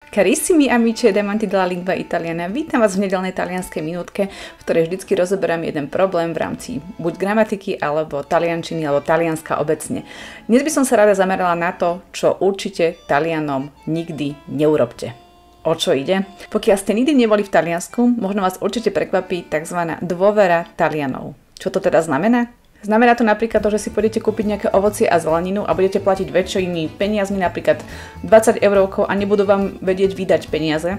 Carissimi amici ed amanti della lingua italiana, vítam vás v nedeľnej talianskej minútke, v ktorej vždycky rozoberám jeden problém v rámci buď gramatiky, alebo taliančiny, alebo talianska obecne. Dnes by som sa rada zamerala na to, čo určite Talianom nikdy neurobte. O čo ide? Pokiaľ ste nikdy neboli v Taliansku, možno vás určite prekvapí tzv. Dôvera Talianov. Čo to teda znamená? Znamená to napríklad to, že si pôjdete kúpiť nejaké ovocie a zeleninu a budete platiť väčšími peniazmi, napríklad 20 eurovkov a nebudú vám vedieť vydať peniaze.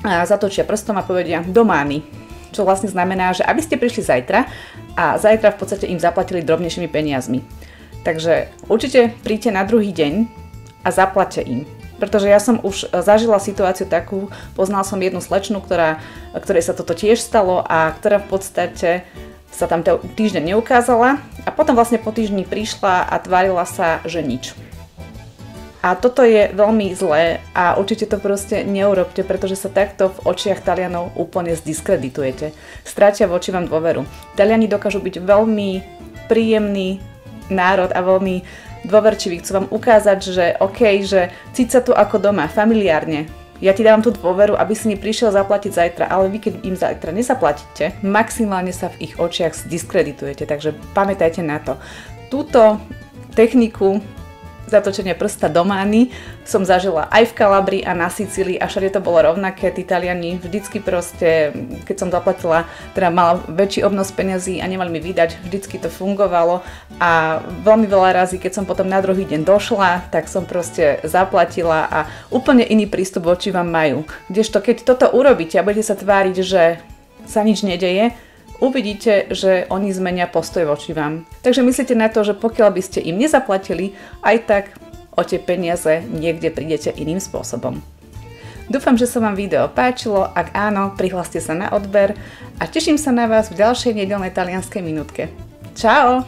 A zatočia prstom a povedia domány. Čo vlastne znamená, že aby ste prišli zajtra a zajtra v podstate im zaplatili drobnejšími peniazmi. Takže určite príďte na druhý deň a zaplaťte im. Pretože ja som už zažila situáciu takú, poznal som jednu slečnu, ktorej sa toto tiež stalo a ktorá v podstate sa tam týždeň neukázala a potom vlastne po týždni prišla a tvárila sa, že nič. A toto je veľmi zlé a určite to proste neurobte, pretože sa takto v očiach Talianov úplne zdiskreditujete. Strátia voči vám dôveru. Taliani dokážu byť veľmi príjemný národ a veľmi dôverčivý. Chcú vám ukázať, že OK, že cíť sa tu ako doma, familiárne. Ja ti dávam tú dôveru, aby si mi prišiel zaplatiť zajtra, ale vy keď im zajtra nezaplatíte, maximálne sa v ich očiach zdiskreditujete, takže pamätajte na to. Túto techniku zatočenia prsta domány som zažila aj v Kalabrii a na Sicílii a všade to bolo rovnaké. Tí Taliani vždycky proste, keď som zaplatila, teda mala väčší obnos peňazí a nemali mi vydať, vždycky to fungovalo a veľmi veľa razy, keď som potom na druhý deň došla, tak som proste zaplatila a úplne iný prístup voči vám majú. Kdežto keď toto urobíte a budete sa tváriť, že sa nič nedeje, uvidíte, že oni zmenia postoj voči vám. Takže myslíte na to, že pokiaľ by ste im nezaplatili, aj tak o tie peniaze niekde prídete iným spôsobom. Dúfam, že sa vám video páčilo, ak áno, prihláste sa na odber a teším sa na vás v ďalšej nedeľnej talianskej minútke. Čau!